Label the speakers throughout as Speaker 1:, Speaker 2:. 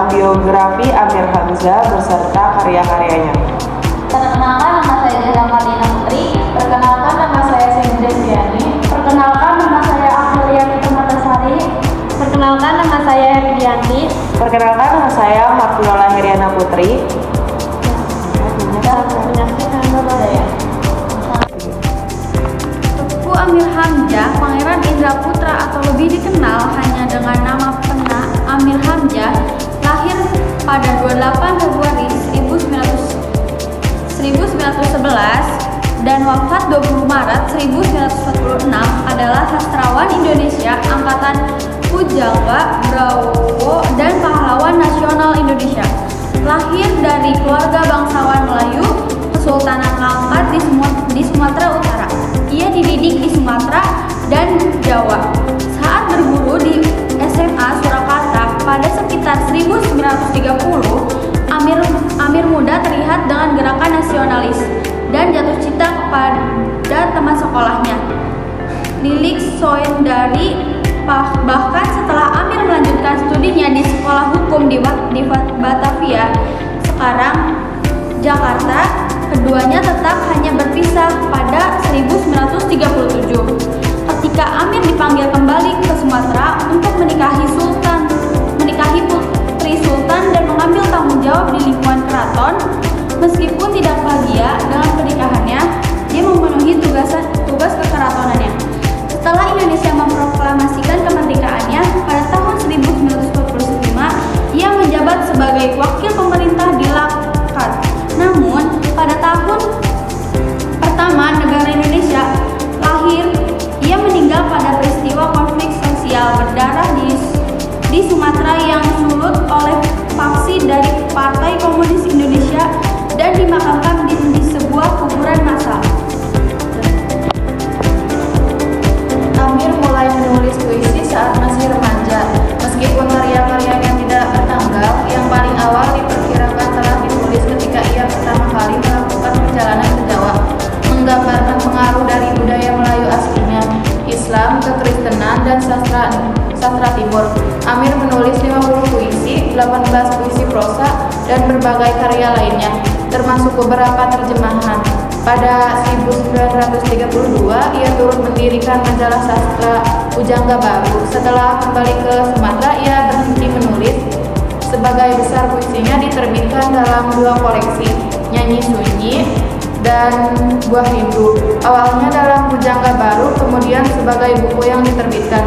Speaker 1: tentang biografi Amir Hamzah beserta karya-karyanya.
Speaker 2: Perkenalkan, nama saya Jahla Marlina Putri. Perkenalkan, nama saya Sindra Diani. Perkenalkan, nama saya Amelia Permatasari. Perkenalkan, nama saya Herdianti.
Speaker 1: Perkenalkan, nama saya Martinola Heriana Putri.
Speaker 2: Tengku Amir Hamzah, Pangeran Indra Putra atau lebih dikenal hanya dengan nama pena Amir Hamzah, lahir pada 28 Februari 1911 dan wafat 20 Maret 1946, adalah sastrawan Indonesia angkatan Pujangga Brawo dan pahlawan nasional Indonesia. Lahir dari keluarga bangsawan Melayu, Kesultanan Langkat di Sumatera Utara. Ia dididik di Sumatera dan Jawa. Saat berguru di SMA Surakarta pada sekitar 1930, Amir muda terlihat dengan gerakan nasionalis dan jatuh cinta kepada teman sekolahnya, Lilik Soendari. Bahkan setelah Amir melanjutkan studinya di sekolah hukum di Batavia, sekarang Jakarta, keduanya tetap hanya berpisah pada 1937. Ketika Amir dipanggil kembali ke Sumatera untuk menikahi putri sultan dan mengambil tanggung jawab di lingkungan keraton, meskipun tidak bahagia dengan pernikahannya, dia memenuhi tugas kekeratonannya. Setelah Indonesia memproklamasikan kemerdekaannya pada tahun 1945, ia menjabat sebagai wakil pemerintah di Langkat. Namun, pada tahun pertama negara Indonesia lahir, ia meninggal pada peristiwa konflik sosial berdarah di Sumatera yang sulut oleh faksi dari Partai Komunis Indonesia dan dimakamkan di sebuah kuburan massal. Amir mulai menulis puisi saat masih remaja. Meskipun karya-karyanya tidak tertanggal, yang paling awal diperkirakan telah ditulis ketika ia pertama kali melakukan perjalanan ke Jawa, menggambarkan pengaruh dari budaya Melayu aslinya, Islam, kekristenan, dan sastra Timur. Amir menulis 50 puisi, 18 puisi prosa, dan berbagai karya lainnya, termasuk beberapa terjemahan. Pada 1932, ia turut mendirikan majalah sastra Pujangga Baru. Setelah kembali ke Sumatera, ia berhenti menulis. Sebagai besar puisinya diterbitkan dalam 2 koleksi, Nyanyi Sunyi dan Buah Rindu. Awalnya dalam Pujangga Baru, kemudian sebagai buku yang diterbitkan.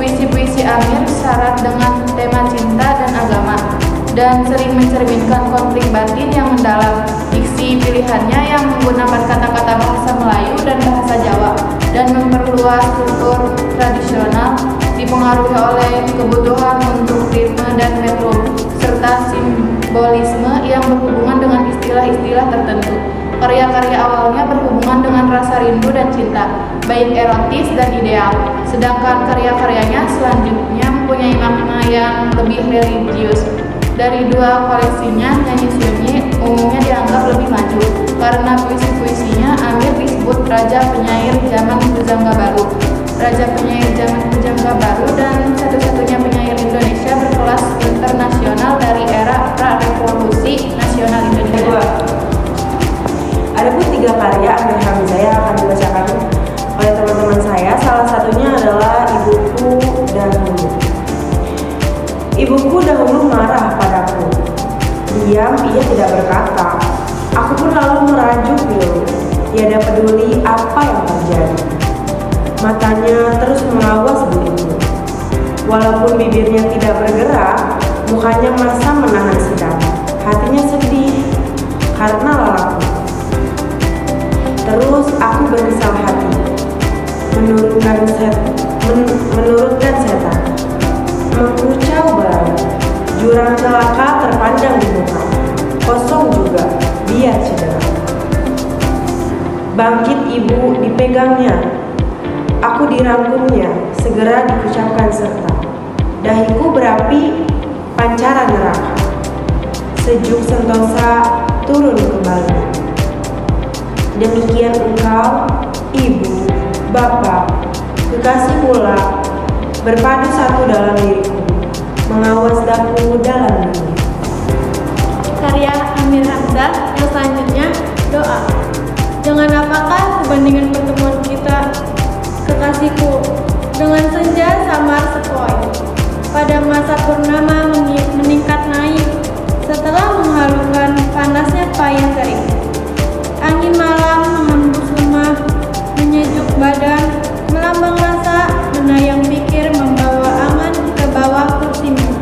Speaker 2: Puisi-puisi Amir syarat dengan tema cinta dan agama, dan sering mencerminkan konflik batin yang mendalam. Diksi pilihannya yang menggunakan kata-kata bahasa Melayu dan bahasa Jawa dan memperluas kultur tradisional, dipengaruhi oleh kebutuhan untuk ritme dan metrum serta simbolisme yang berhubungan dengan istilah-istilah tertentu. Karya-karya awalnya berhubungan dengan rasa rindu dan cinta, baik erotis dan ideal, sedangkan karya-karyanya selanjutnya mempunyai makna yang lebih religius. Dari 2 koleksinya, Nyanyi Sunyi umumnya dianggap lebih maju karena puisi-puisinya Amir disebut Raja Penyair Zaman Pujangga Baru. Raja Penyair Zaman Pujangga Baru dan satu-satunya penyair Indonesia berkelas internasional dari era pra-revolusi nasional Indonesia.
Speaker 1: Adapun 3 karya Amir Hamzah yang akan dibacakan oleh teman-teman saya, salah satunya adalah Ibuku Dahulu. Ibuku dahulu marah padaku. Diam, ia tidak berkata. Aku pun lalu merajuk pilu. Tiada peduli apa yang terjadi. Matanya terus mengawas diriku. Walaupun bibirnya tidak bergerak, mukanya masam menahan sikap. Hatinya sedih karena lelaku. Terus aku berkesal hati, menurunkan setan, mengkucau baru. Jurang celaka terpandang di muka, kosong juga, biar cedera. Bangkit ibu dipegangnya, aku dirangkumnya, segera dikucapkan serta. Dahiku berapi, pancaran neraka. Sejuk sentosa turun kembali. Demikian engkau, ibu, bapak, kekasih pula, berpadu satu dalam diriku. mengawas daku dalam dunia.
Speaker 3: Karya Amir Hamzah yang selanjutnya, Doa. Dengan apakah kebandingan pertemuan kita, kekasihku, dengan senja samar sepoi, pada masa purnama meningkat naik, setelah menghalukan panasnya payah kering. Angin malam menghembus lemah, menyejuk badan, melambang rasa, menayang pikir, membawa angan ke bawah kursimu.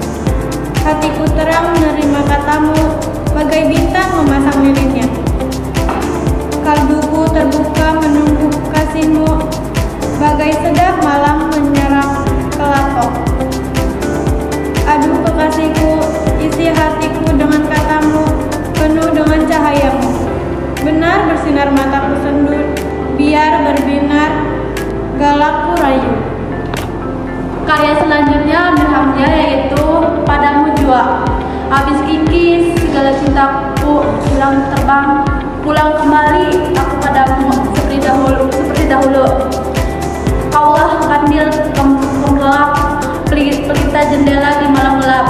Speaker 3: Hatiku terang menerima katamu, bagai bintang memasang lilinnya. Kalbuku terbuka menunggu kasihmu, bagai sedap malam menyerap kelatok. Aduh kekasihku, isi hatiku dengan katamu, penuh dengan cahayamu. Benar bersinar mataku sendu, biar berbinar galakku rayu.
Speaker 2: Karya selanjutnya Amir Hamzah yaitu Padamu Jua. Habis kikis segala cintaku hilang terbang, pulang kembali aku padamu seperti dahulu. Kaulah kandil penggelap pelita jendela di malam gelap.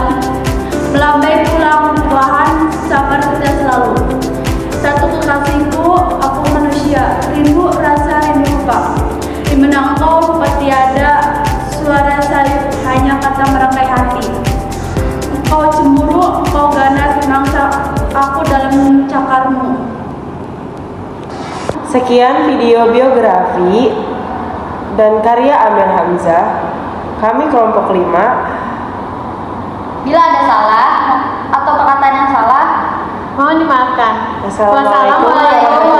Speaker 2: Melambai pulang perlahan, sabar kita selalu. Satu kekasihku, aku manusia, rindu rasa rindu lupa. Di mana engkau tiada, suara salib hanya kata merangkai hati. Engkau cemburu, engkau ganas mangsa aku dalam cakarmu.
Speaker 1: Sekian video biografi dan karya Amir Hamzah. Kami kelompok 5.
Speaker 2: Bila ada salah atau perkataan yang salah,
Speaker 3: Mohon dimaafkan.
Speaker 1: Wassalamualaikum warahmatullahi wabarakatuh.